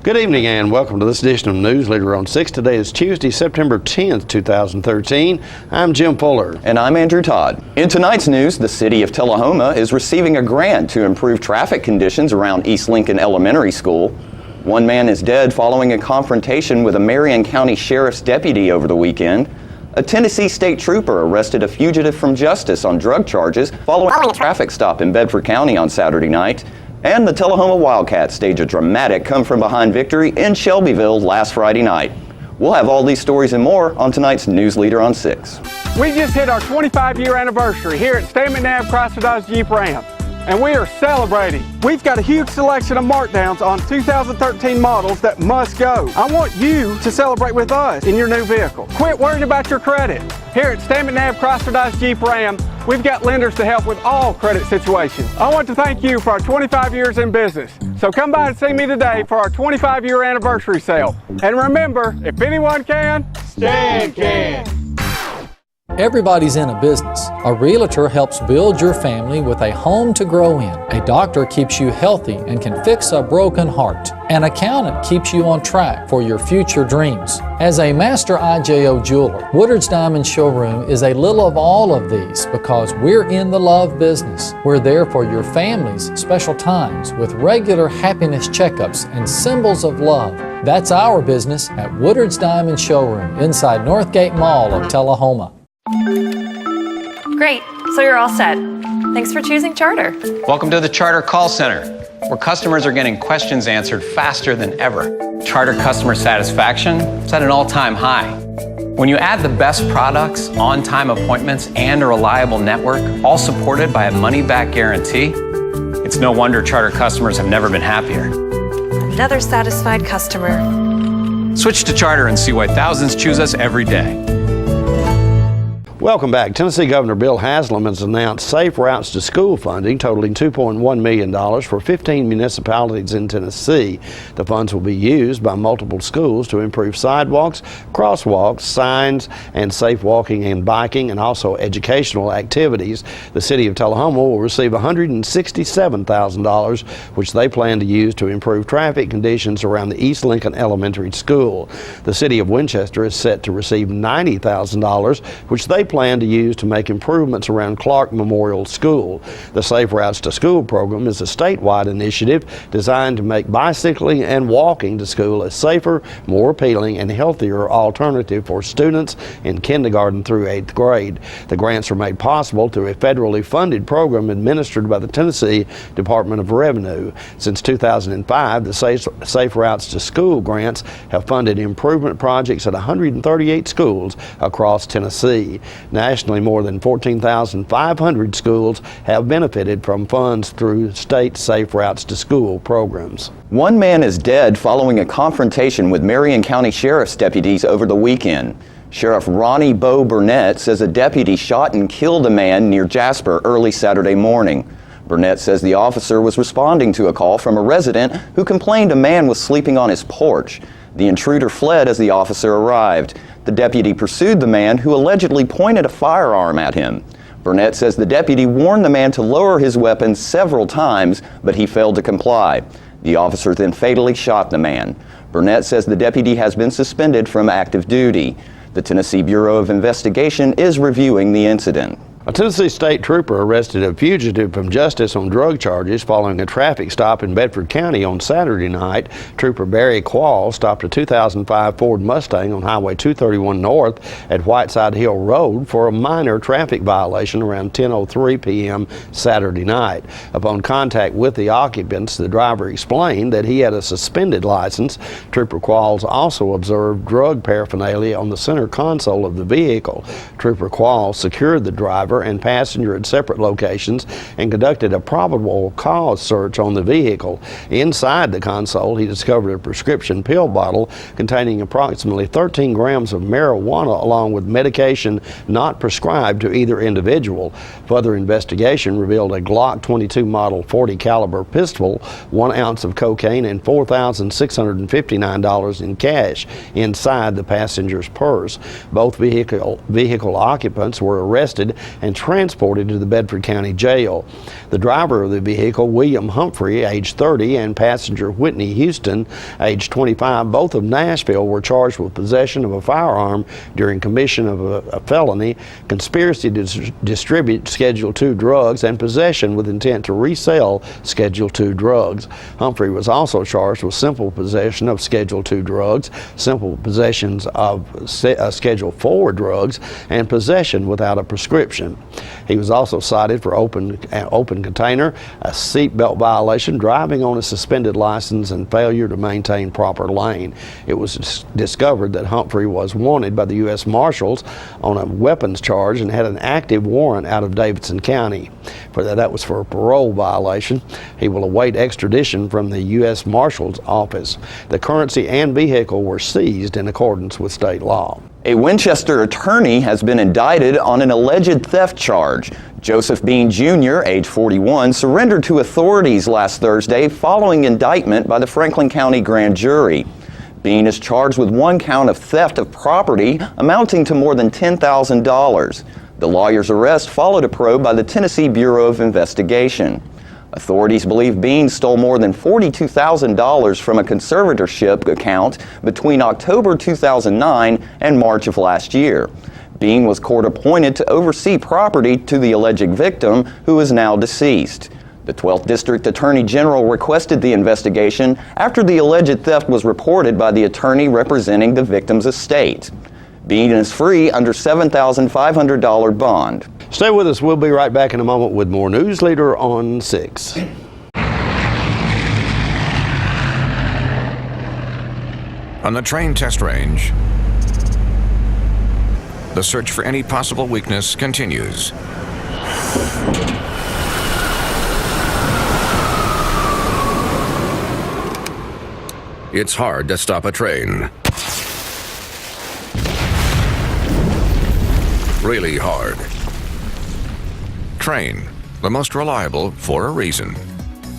Good evening and welcome to this edition of Newsleader on 6. Today is Tuesday, September 10th, 2013. I'm Jim Fuller. And I'm Andrew Todd. In tonight's news, the city of Tullahoma is receiving a grant to improve traffic conditions around East Lincoln Elementary School. One man is dead following a confrontation with a Marion County Sheriff's deputy over the weekend. A Tennessee state trooper arrested a fugitive from justice on drug charges following a traffic stop in Bedford County on Saturday night. And the Tullahoma Wildcats stage a dramatic come-from-behind victory in Shelbyville last Friday night. We'll have all these stories and more on tonight's Newsleader on 6. We just hit our 25-year anniversary here at State McNabb Chrysler Dodge Jeep Ram, and we are celebrating. We've got a huge selection of markdowns on 2013 models that must go. I want you to celebrate with us in your new vehicle. Quit worrying about your credit. Here at State McNabb Chrysler Dodge Jeep Ram, we've got lenders to help with all credit situations. I want to thank you for our 25 years in business. So come by and see me today for our 25-year anniversary sale. And remember, if anyone can, Stan can. Everybody's in a business. A realtor helps build your family with a home to grow in. A doctor keeps you healthy and can fix a broken heart. An accountant keeps you on track for your future dreams. As a master IJO jeweler, Woodard's Diamond Showroom is a little of all of these because we're in the love business. We're there for your family's special times with regular happiness checkups and symbols of love. That's our business at Woodard's Diamond Showroom inside Northgate Mall of Tullahoma. Great, so you're all set. Thanks for choosing Charter. Welcome to the Charter Call Center, where customers are getting questions answered faster than ever. Charter customer satisfaction is at an all-time high. When you add the best products, on-time appointments, and a reliable network, all supported by a money-back guarantee, it's no wonder Charter customers have never been happier. Another satisfied customer. Switch to Charter and see why thousands choose us every day. Welcome back. Tennessee Governor Bill Haslam has announced Safe Routes to School funding totaling $2.1 million for 15 municipalities in Tennessee. The funds will be used by multiple schools to improve sidewalks, crosswalks, signs, and safe walking and biking, and also educational activities. The city of Tullahoma will receive $167,000, which they plan to use to improve traffic conditions around the East Lincoln Elementary School. The city of Winchester is set to receive $90,000, which they plan to use to make improvements around Clark Memorial School. The Safe Routes to School program is a statewide initiative designed to make bicycling and walking to school a safer, more appealing, and healthier alternative for students in kindergarten through 8th grade. The grants are made possible through a federally funded program administered by the Tennessee Department of Revenue. Since 2005, the Safe Routes to School grants have funded improvement projects at 138 schools across Tennessee. Nationally, more than 14,500 schools have benefited from funds through state Safe Routes to School programs. One man is dead following a confrontation with Marion County Sheriff's deputies over the weekend. Sheriff Ronnie Bo Burnett says a deputy shot and killed a man near Jasper early Saturday morning. Burnett says the officer was responding to a call from a resident who complained a man was sleeping on his porch. The intruder fled as the officer arrived. The deputy pursued the man, who allegedly pointed a firearm at him. Burnett says the deputy warned the man to lower his weapon several times, but he failed to comply. The officer then fatally shot the man. Burnett says the deputy has been suspended from active duty. The Tennessee Bureau of Investigation is reviewing the incident. A Tennessee state trooper arrested a fugitive from justice on drug charges following a traffic stop in Bedford County on Saturday night. Trooper Barry Quall stopped a 2005 Ford Mustang on Highway 231 North at Whiteside Hill Road for a minor traffic violation around 10:03 p.m. Saturday night. Upon contact with the occupants, the driver explained that he had a suspended license. Trooper Qualls also observed drug paraphernalia on the center console of the vehicle. Trooper Qualls secured the driver and passenger at separate locations and conducted a probable cause search on the vehicle. Inside the console, he discovered a prescription pill bottle containing approximately 13 grams of marijuana along with medication not prescribed to either individual. Further investigation revealed a Glock 22 model .40 caliber pistol, 1 ounce of cocaine, and $4,659 in cash inside the passenger's purse. Both vehicle occupants were arrested and and transported to the Bedford County Jail. The driver of the vehicle, William Humphrey, age 30, and passenger Whitney Houston, age 25, both of Nashville, were charged with possession of a firearm during commission of a felony, conspiracy to distribute Schedule II drugs, and possession with intent to resell Schedule II drugs. Humphrey was also charged with simple possession of Schedule II drugs, simple possessions of Schedule IV drugs, and possession without a prescription. He was also cited for open container, a seatbelt violation, driving on a suspended license, and failure to maintain proper lane. It was discovered that Humphrey was wanted by the U.S. Marshals on a weapons charge and had an active warrant out of Davidson County. That was for a parole violation. He will await extradition from the U.S. Marshal's office. The currency and vehicle were seized in accordance with state law. A Winchester attorney has been indicted on an alleged theft charge. Joseph Bean Jr., age 41, surrendered to authorities last Thursday following indictment by the Franklin County Grand Jury. Bean is charged with one count of theft of property amounting to more than $10,000. The lawyer's arrest followed a probe by the Tennessee Bureau of Investigation. Authorities believe Bean stole more than $42,000 from a conservatorship account between October 2009 and March of last year. Bean was court appointed to oversee property to the alleged victim, who is now deceased. The 12th District Attorney General requested the investigation after the alleged theft was reported by the attorney representing the victim's estate. Bean is free under $7,500 bond. Stay with us. We'll be right back in a moment with more Newsleader on 6. On the train test range, the search for any possible weakness continues. It's hard to stop a train. Really hard. Train, the most reliable for a reason.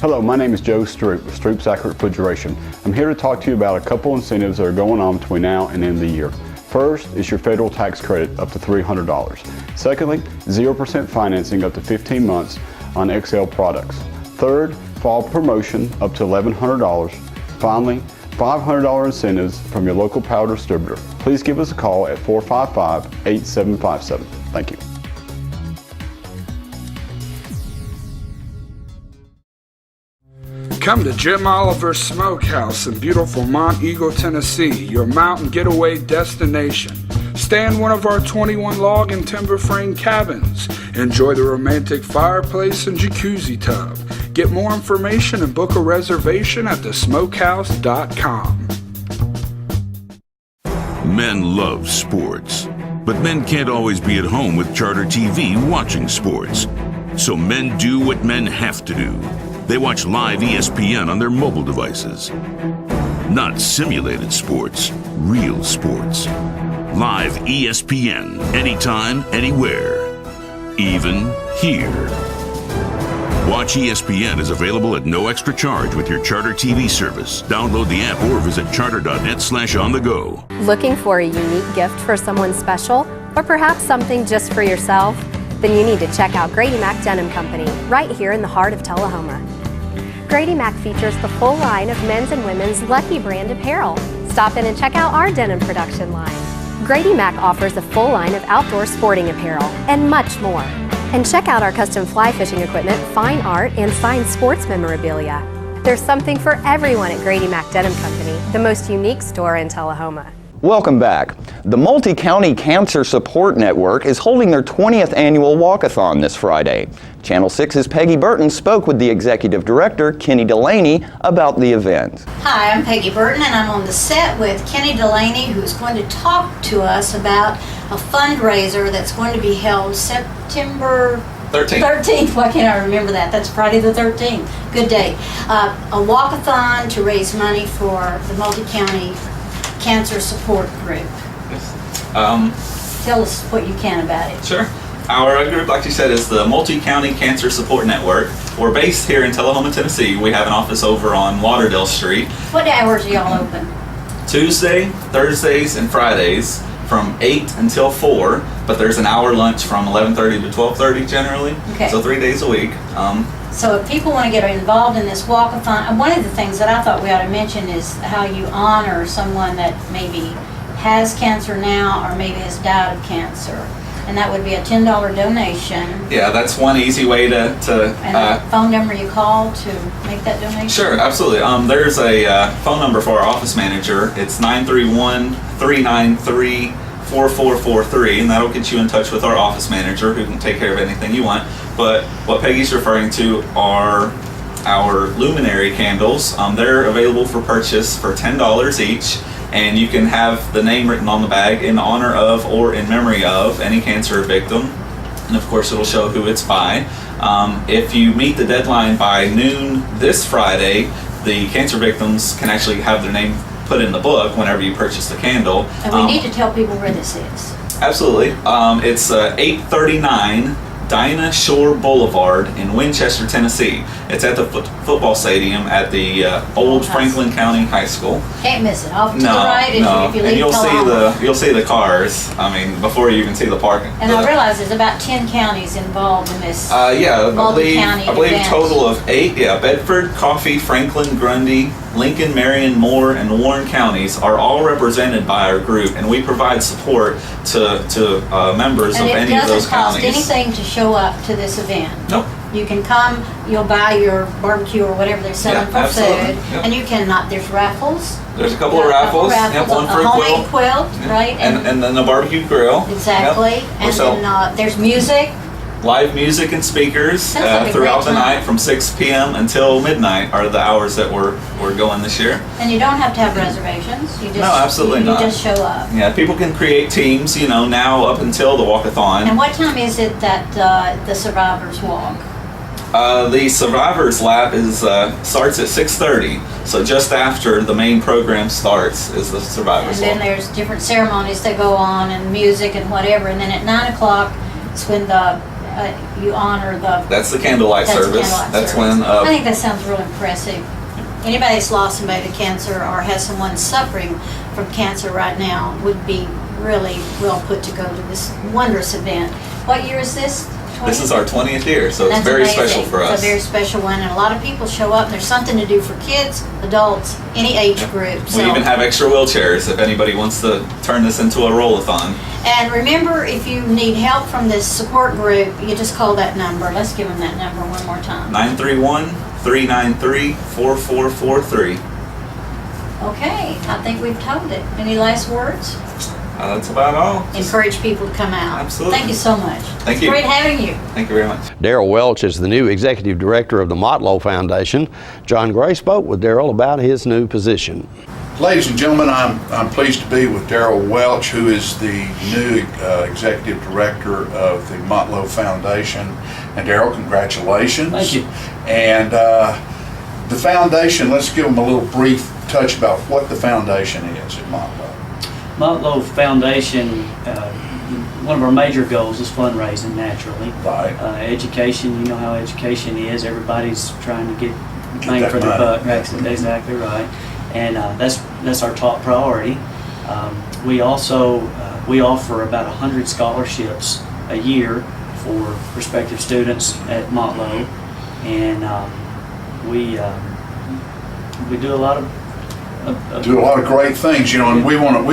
Hello, my name is Joe Stroop with Stroop's Accurate Refrigeration. I'm here to talk to you about a couple incentives that are going on between now and the end of the year. First is your federal tax credit up to $300. Secondly, 0% financing up to 15 months on XL products. Third, fall promotion up to $1,100. Finally, $500 incentives from your local power distributor. Please give us a call at 455-8757. Thank you. Come to Jim Oliver's Smokehouse in beautiful Mont Eagle, Tennessee, your mountain getaway destination. Stay in one of our 21 log and timber frame cabins. Enjoy the romantic fireplace and jacuzzi tub. Get more information and book a reservation at thesmokehouse.com. Men love sports, but men can't always be at home with Charter TV watching sports. So men do what men have to do. They watch live ESPN on their mobile devices. Not simulated sports, real sports. Live ESPN, anytime, anywhere. Even here. Watch ESPN is available at no extra charge with your Charter TV service. Download the app or visit charter.net/on-the-go. Looking for a unique gift for someone special, or perhaps something just for yourself? Then you need to check out Grady Mac Denim Company, right here in the heart of Tullahoma. Grady Mac features the full line of men's and women's Lucky brand apparel. Stop in and check out our denim production line. Grady Mac offers a full line of outdoor sporting apparel and much more. And check out our custom fly fishing equipment, fine art, and signed sports memorabilia. There's something for everyone at Grady Mac Denim Company, the most unique store in Tullahoma. Welcome back. The Multi-County Cancer Support Network is holding their 20th annual walkathon this Friday. Channel 6's Peggy Burton spoke with the executive director, Kenny Delaney, about the event. Hi, I'm Peggy Burton, and I'm on the set with Kenny Delaney, who's going to talk to us about a fundraiser that's going to be held September 13th. Why can't I remember that? That's Friday the 13th. Good day. A walkathon to raise money for the Multi-County Cancer Support Group. Tell us what you can about it. Sure. Our group, like you said, is the Multi-County Cancer Support Network. We're based here in Tullahoma, Tennessee. We have an office over on Lauderdale Street. What hours are y'all open? Tuesday, Thursdays, and Fridays from 8 until 4, but there's an hour lunch from 11:30 to 12:30 generally. Okay. So 3 days a week. So if people want to get involved in this walk-a-thon, one of the things that I thought we ought to mention is how you honor someone that maybe has cancer now or maybe has died of cancer. And that would be a $10 donation. Yeah, that's one easy way to And the phone number you call to make that donation? Sure, absolutely. There's a phone number for our office manager. It's 931-393-4443, and that'll get you in touch with our office manager who can take care of anything you want. But what Peggy's referring to are our luminary candles. They're available for purchase for $10 each, and you can have the name written on the bag in honor of or in memory of any cancer victim. And of course, it'll show who it's by. If you meet the deadline by noon this Friday, the cancer victims can actually have their name put in the book whenever you purchase the candle. And we need to tell people where this is. Absolutely. It's 839 Dinah Shore Boulevard in Winchester, Tennessee. It's at the football stadium at the old Franklin County High School. Can't miss it. Off to the right if you leave and you'll see the cars. Before you even see the parking. And I realize there's about 10 counties involved in this. I believe event. a total of 8. Yeah, Bedford, Coffee, Franklin, Grundy, Lincoln, Marion, Moore, and Warren counties are all represented by our group, and we provide support to members of any of those counties. And it doesn't cost anything to show up to this event. Nope. You can come, you'll buy your barbecue or whatever they're selling for food, and you cannot. There's raffles. There's a couple of raffles. Yep, one for a homemade quilt, right? And then the barbecue grill. Exactly. Yep. And then there's music. Live music and speakers Like throughout the night from 6 p.m. until midnight are the hours that we're going this year. And you don't have to have reservations. You just, no, absolutely not. You just show up. Yeah, people can create teams, now up until the walkathon. And what time is it that the survivors walk? The survivors lap starts at 6:30, so just after the main program starts is the survivors And then walk. there's different ceremonies that go on and music and whatever. And then at 9 o'clock is when you honor the. That's the candlelight service. That's when. I think that sounds real impressive. Anybody that's lost somebody to cancer or has someone suffering from cancer right now would be really well put to go to this wondrous event. What year is this? 20th? This is our 20th year, so it's very special for us. It's a very special one, and a lot of people show up, and there's something to do for kids, adults, any age group. We even have extra wheelchairs if anybody wants to turn this into a roll-a-thon. And remember, if you need help from this support group, you just call that number. Let's give them that number one more time. 931-393-4443. Okay, I think we've told it. Any last words? That's about all. Encourage people to come out. Absolutely. Thank you so much. Thank you. Great having you. Thank you very much. Darrell Welch is the new executive director of the Motlow Foundation. John Gray spoke with Darrell about his new position. Ladies and gentlemen, I'm pleased to be with Darrell Welch, who is the new executive director of the Motlow Foundation. And Darrell, congratulations. Thank you. And the foundation, let's give them a little brief touch about what the foundation is at Motlow. Motlow Foundation, one of our major goals is fundraising, naturally. Right. Education, you know how education is. Everybody's trying to get bang for their buck. That's exactly right. And that's our top priority. We also we offer about 100 scholarships a year for prospective students at Motlow, and we do a lot of great things, and we want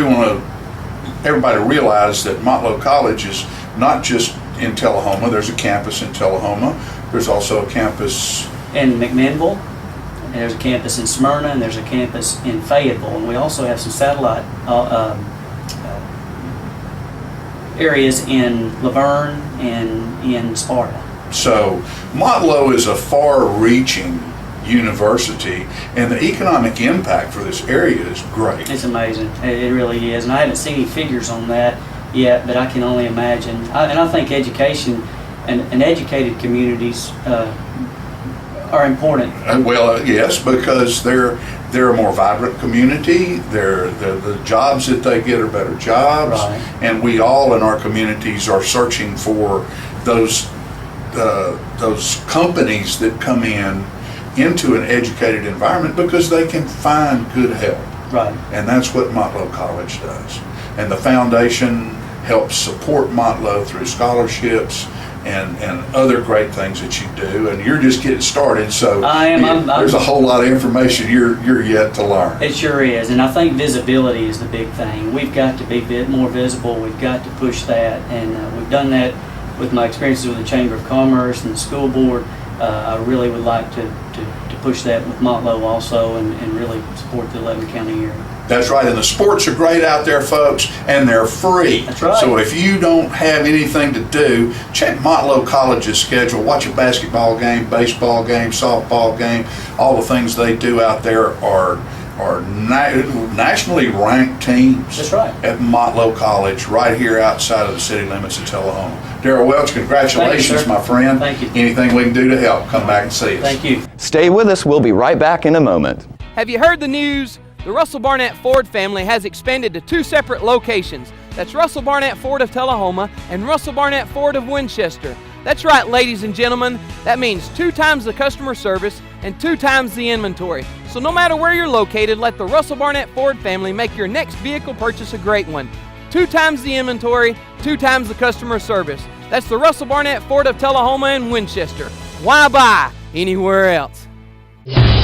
everybody to realize that Motlow College is not just in Tullahoma. There's a campus in Tullahoma. There's also a campus in McMinnville, and there's a campus in Smyrna, and there's a campus in Fayetteville, and we also have some satellite areas in Laverne and in Sparta. So Motlow is a far-reaching university, and the economic impact for this area is great. It's amazing. It really is. And I haven't seen any figures on that yet, but I can only imagine. And I think education and educated communities are important. Well, yes, because they're a more vibrant community. The jobs that they get are better jobs, right. And we all in our communities are searching for those companies that come into an educated environment because they can find good help. Right. And that's what Motlow College does. and the foundation helps support Motlow through scholarships and other great things that you do, and you're just getting started, so there's a whole lot of information you're yet to learn. It sure is, and I think visibility is the big thing. We've got to be more visible. We've got to push that, and we've done that with my experiences with the Chamber of Commerce and the school board. I really would like to push that with Motlow also, and really support the 11 county area. That's right, and the sports are great out there, folks, and they're free. That's right. So if you don't have anything to do, check Motlow College's schedule. Watch a basketball game, baseball game, softball game. All the things they do out there are nationally ranked teams. That's right. At Motlow College, right here outside of the city limits of Tullahoma. Darrell Welch, congratulations, Thank you, my friend. Thank you. Anything we can do to help, come back and see us. Thank you. Stay with us. We'll be right back in a moment. Have you heard the news? The Russell Barnett Ford family has expanded to 2 separate locations. That's Russell Barnett Ford of Tullahoma and Russell Barnett Ford of Winchester. That's right, ladies and gentlemen. That means 2 times the customer service and 2 times the inventory. So no matter where you're located, let the Russell Barnett Ford family make your next vehicle purchase a great one. 2 times the inventory, 2 times the customer service. That's the Russell Barnett Ford of Tullahoma and Winchester. Why buy anywhere else?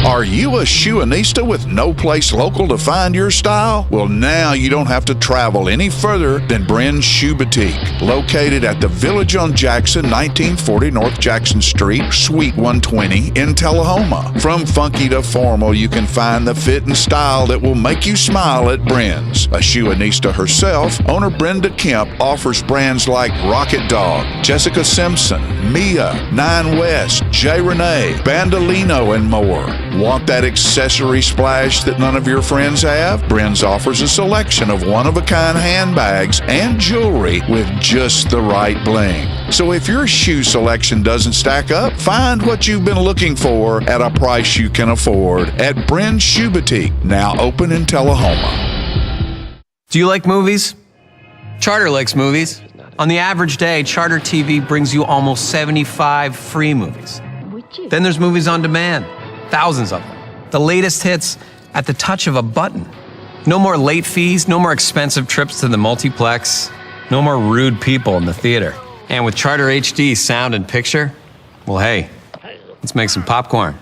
Are you a shoeanista with no place local to find your style? Well, now you don't have to travel any further than Bren's Shoe Boutique, located at the Village on Jackson, 1940 North Jackson Street, Suite 120 in Tullahoma. From funky to formal, you can find the fit and style that will make you smile at Bren's. A shoeanista herself, owner Brenda Kemp offers brands like Rocket Dog, Jessica Simpson, Mia, Nine West, J. Renee, Bandolino, and more. Want that accessory splash that none of your friends have? Bren's offers a selection of one-of-a-kind handbags and jewelry with just the right bling. So if your shoe selection doesn't stack up, find what you've been looking for at a price you can afford at Bren's Shoe Boutique, now open in Tullahoma. Do you like movies? Charter likes movies. On the average day, Charter TV brings you almost 75 free movies. Then there's movies on demand. Thousands of them. The latest hits at the touch of a button. No more late fees, no more expensive trips to the multiplex, no more rude people in the theater. And with Charter HD sound and picture, well, hey, let's make some popcorn.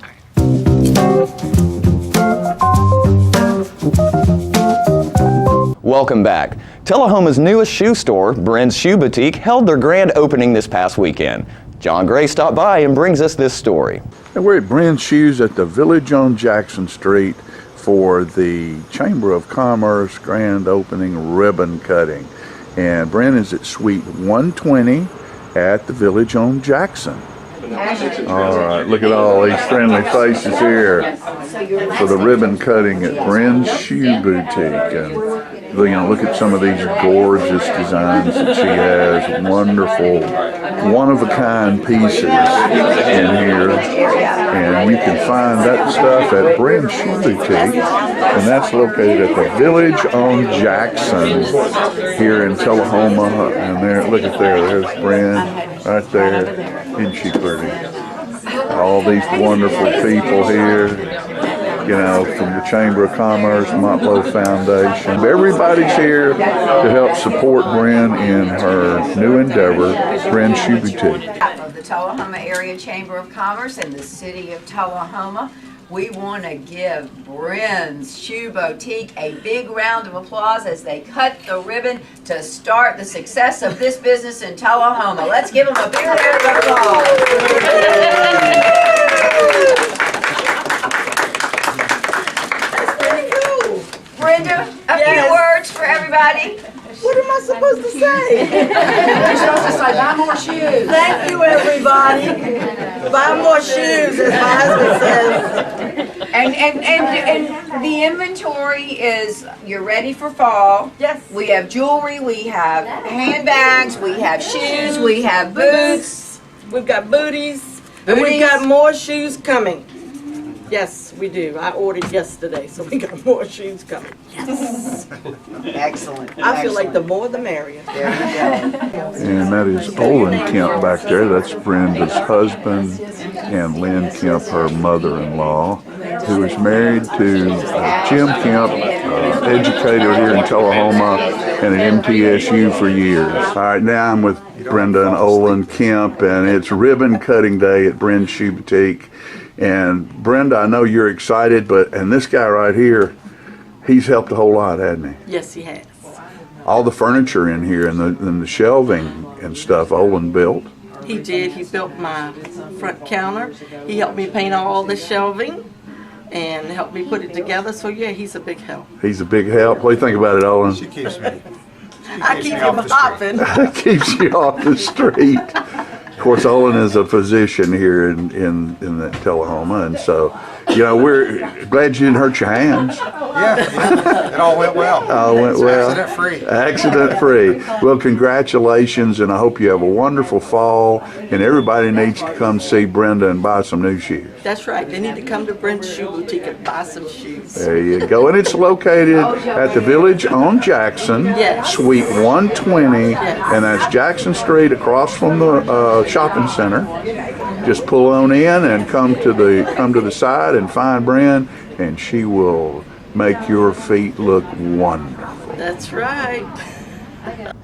Welcome back. Tullahoma's newest shoe store, Bren's Shoe Boutique, held their grand opening this past weekend. John Gray stopped by and brings us this story. And we're at Bren's Shoes at the Village on Jackson Street for the Chamber of Commerce grand opening ribbon cutting. And Bren is at Suite 120 at the Village on Jackson. All right, look at all these friendly faces here for the ribbon cutting at Bren's Shoe Boutique. And look at some of these gorgeous designs that she has. Wonderful, one-of-a-kind pieces in here. And you can find that stuff at Bren's Shoe Boutique. And that's located at the Village on Jackson here in Tullahoma. And there, look at there's Bren right there. Isn't she pretty? All these wonderful people here, from the Chamber of Commerce, Motlow Foundation. Everybody's here to help support Bren in her new endeavor, Bren's Shoe Boutique. Of the Tullahoma Area Chamber of Commerce and the City of Tullahoma, we want to give Bren's Shoe Boutique a big round of applause as they cut the ribbon to start the success of this business in Tullahoma. Let's give them a big round of applause. That's pretty cool. Brenda, a few words for everybody. What am I supposed to say? You're supposed to say, buy more shoes. Thank you, everybody. Buy more shoes, as my husband says. And the inventory is, you're ready for fall. Yes. We have jewelry, we have handbags, we have shoes, we have boots. We've got booties. And we've got more shoes coming. Yes, we do. I ordered yesterday, so we got more shoes coming. Yes. Excellent. I feel like the more the merrier. There you go. And that is Olin Kemp back there. That's Brenda's husband, and Lynn Kemp, her mother-in-law, who is married to Jim Kemp, educator here in Tullahoma and at MTSU for years. All right, now I'm with Brenda and Olin Kemp, and it's ribbon cutting day at Bren's Shoe Boutique. And Brenda, I know you're excited, and this guy right here, he's helped a whole lot, hasn't he? Yes, he has. All the furniture in here and the shelving and stuff Olin built. He did. He built my front counter. He helped me paint all the shelving and helped me put it together. So yeah, he's a big help. He's a big help. What do you think about it, Olin? She keeps me. I keep him hopping. Keeps you off the street. Of course, Olin is a physician here in Tullahoma, and so, we're glad you didn't hurt your hands. Yeah, it all went well. All went well. Accident-free. Accident-free. Well, congratulations, and I hope you have a wonderful fall, and everybody needs to come see Brenda and buy some new shoes. That's right. They need to come to Brent's Shoe Boutique and buy some shoes. There you go. And it's located at the Village on Jackson, yes. Suite 120, yes. and that's Jackson Street across from the shopping center. Just pull on in and come to the side and find Bren, and she will make your feet look wonderful. That's right.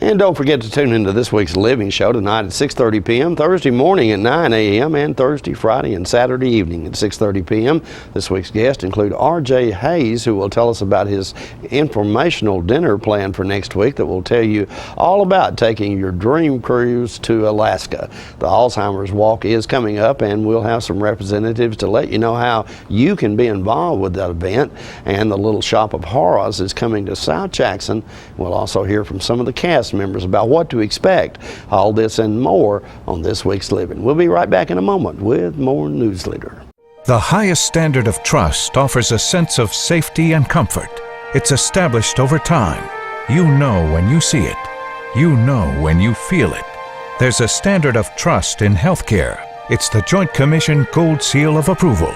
And don't forget to tune into this week's Living Show tonight at 6:30 p.m., Thursday morning at 9 a.m., and Thursday, Friday, and Saturday evening at 6:30 p.m. This week's guests include R.J. Hayes, who will tell us about his informational dinner plan for next week that will tell you all about taking your dream cruise to Alaska. The Alzheimer's Walk is coming up, and we'll have some representatives to let you know how you can be involved with that event. And the Little Shop of Horrors is coming to South Jackson. We'll also hear from some of the cast members about what to expect. All this and more on this week's Living. We'll be right back in a moment with more Newsleader. The highest standard of trust offers a sense of safety and comfort. It's established over time. You know when you see it. You know when you feel it. There's a standard of trust in healthcare. It's the Joint Commission Gold Seal of Approval.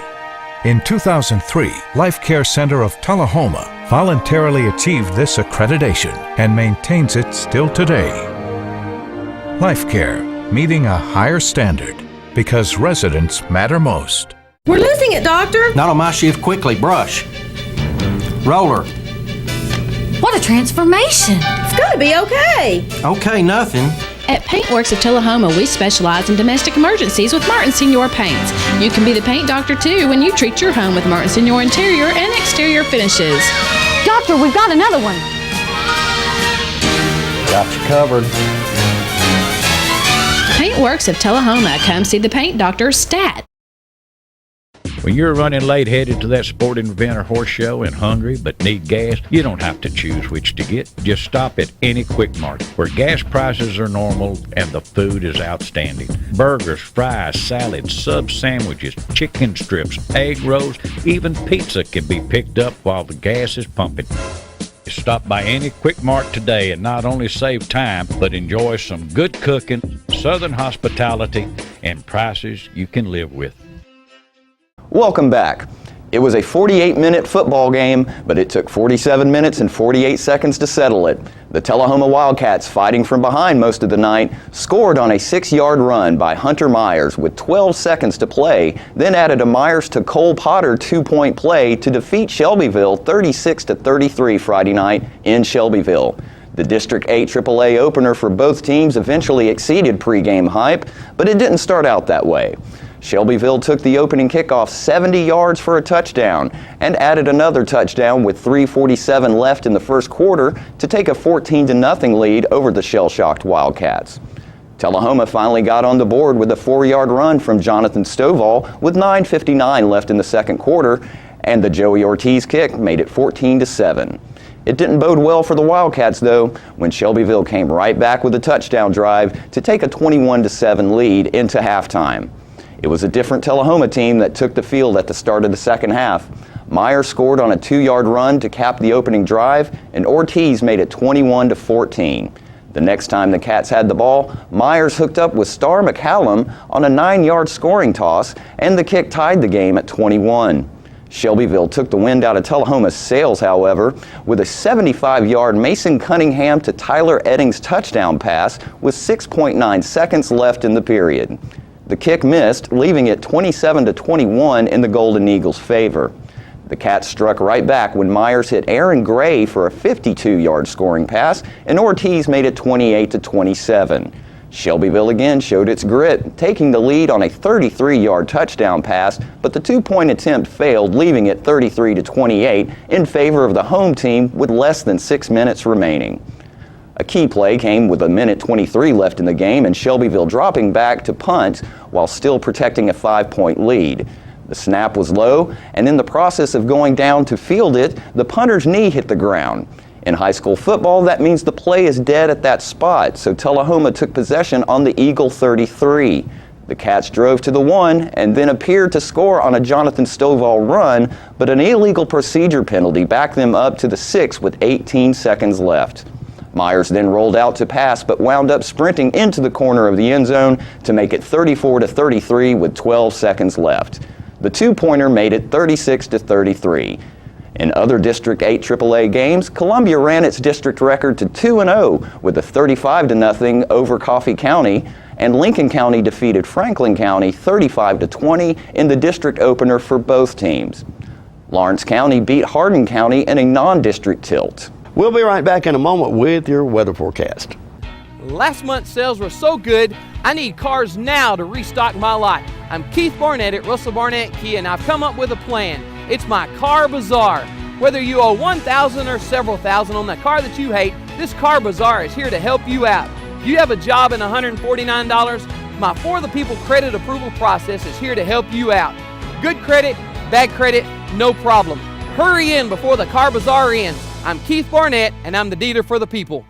In 2003, Life Care Center of Tullahoma voluntarily achieved this accreditation and maintains it still today. Life Care, meeting a higher standard because residents matter most. We're losing it, Doctor. Not on my shift. Quickly, brush. Roller. What a transformation. It's gonna be okay. Okay, nothing. At Paintworks of Tullahoma, we specialize in domestic emergencies with Martin Senior Paints. You can be the paint doctor too when you treat your home with Martin Senior interior and exterior finishes. Doctor, we've got another one. Got you covered. Paintworks of Tullahoma. Come see the paint doctor, Stat. When you're running late headed to that sporting event or horse show and hungry but need gas, you don't have to choose which to get. Just stop at any Quick Mart where gas prices are normal and the food is outstanding. Burgers, fries, salads, sub sandwiches, chicken strips, egg rolls, even pizza can be picked up while the gas is pumping. Stop by any Quick Mart today and not only save time, but enjoy some good cooking, southern hospitality, and prices you can live with. Welcome back. It was a 48-minute football game, but it took 47 minutes and 48 seconds to settle it. The Tullahoma Wildcats, fighting from behind most of the night, scored on a 6-yard run by Hunter Myers with 12 seconds to play, then added a Myers to Cole Potter 2-point play to defeat Shelbyville 36-33 Friday night in Shelbyville. The District 8 AAA opener for both teams eventually exceeded pregame hype, but it didn't start out that way. Shelbyville took the opening kickoff 70 yards for a touchdown and added another touchdown with 3:47 left in the first quarter to take a 14-0 lead over the shell-shocked Wildcats. Tullahoma finally got on the board with a 4-yard run from Jonathan Stovall with 9:59 left in the second quarter, and the Joey Ortiz kick made it 14-7. It didn't bode well for the Wildcats, though, when Shelbyville came right back with a touchdown drive to take a 21-7 lead into halftime. It was a different Tullahoma team that took the field at the start of the second half. Myers scored on a 2-yard run to cap the opening drive, and Ortiz made it 21-14. The next time the Cats had the ball, Myers hooked up with Star McCallum on a 9-yard scoring toss, and the kick tied the game at 21. Shelbyville took the wind out of Tullahoma's sails, however, with a 75-yard Mason Cunningham to Tyler Eddings touchdown pass with 6.9 seconds left in the period. The kick missed, leaving it 27-21 in the Golden Eagles' favor. The Cats struck right back when Myers hit Aaron Gray for a 52-yard scoring pass, and Ortiz made it 28-27. Shelbyville again showed its grit, taking the lead on a 33-yard touchdown pass, but the two-point attempt failed, leaving it 33-28 in favor of the home team with less than 6 minutes remaining. A key play came with 1:23 left in the game and Shelbyville dropping back to punt while still protecting a 5-point lead. The snap was low, and in the process of going down to field it, the punter's knee hit the ground. In high school football, that means the play is dead at that spot, so Tullahoma took possession on the Eagle 33. The Cats drove to the 1 and then appeared to score on a Jonathan Stovall run, but an illegal procedure penalty backed them up to the 6 with 18 seconds left. Myers then rolled out to pass but wound up sprinting into the corner of the end zone to make it 34-33 with 12 seconds left. The two-pointer made it 36-33. In other District 8 AAA games, Columbia ran its district record to 2-0 with a 35-0 over Coffee County, and Lincoln County defeated Franklin County 35-20 in the district opener for both teams. Lawrence County beat Hardin County in a non-district tilt. We'll be right back in a moment with your weather forecast. Last month's sales were so good, I need cars now to restock my lot. I'm Keith Barnett at Russell Barnett Kia, and I've come up with a plan. It's my car bazaar. Whether you owe $1,000 or several thousand on that car that you hate, this car bazaar is here to help you out. You have a job and $149? My For the People credit approval process is here to help you out. Good credit, bad credit, no problem. Hurry in before the car bazaar ends. I'm Keith Barnett, and I'm the dealer for the people.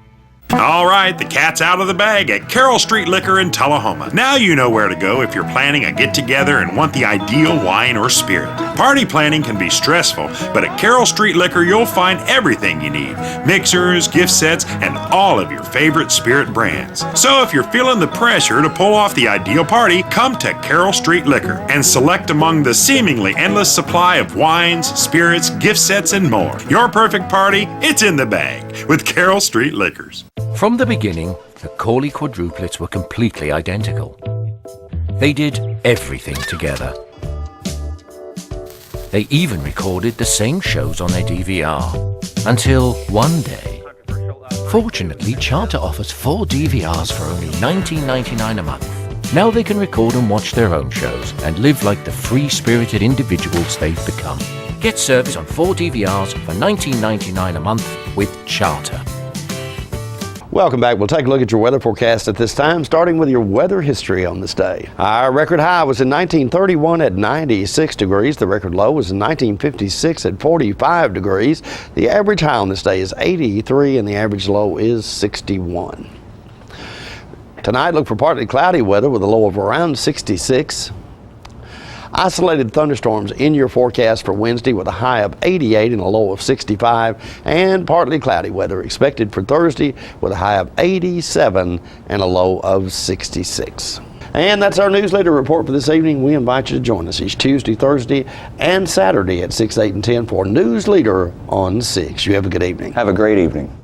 All right, the cat's out of the bag at Carroll Street Liquor in Tullahoma. Now you know where to go if you're planning a get-together and want the ideal wine or spirit. Party planning can be stressful, but at Carroll Street Liquor you'll find everything you need. Mixers, gift sets, and all of your favorite spirit brands. So if you're feeling the pressure to pull off the ideal party, come to Carroll Street Liquor and select among the seemingly endless supply of wines, spirits, gift sets, and more. Your perfect party, it's in the bag with Carroll Street Liquors. From the beginning, the Corley quadruplets were completely identical. They did everything together. They even recorded the same shows on their DVR. Until one day. Fortunately, Charter offers 4 DVRs for only $19.99 a month. Now they can record and watch their own shows and live like the free-spirited individuals they've become. Get service on 4 DVRs for $19.99 a month with Charter. Welcome back. We'll take a look at your weather forecast at this time, starting with your weather history on this day. Our record high was in 1931 at 96 degrees. The record low was in 1956 at 45 degrees. The average high on this day is 83 and the average low is 61. Tonight, look for partly cloudy weather with a low of around 66. Isolated thunderstorms in your forecast for Wednesday with a high of 88 and a low of 65, and partly cloudy weather expected for Thursday with a high of 87 and a low of 66. And that's our newsletter report for this evening. We invite you to join us each Tuesday, Thursday, and Saturday at 6, 8, and 10 for Newsleader on 6. You have a good evening. Have a great evening.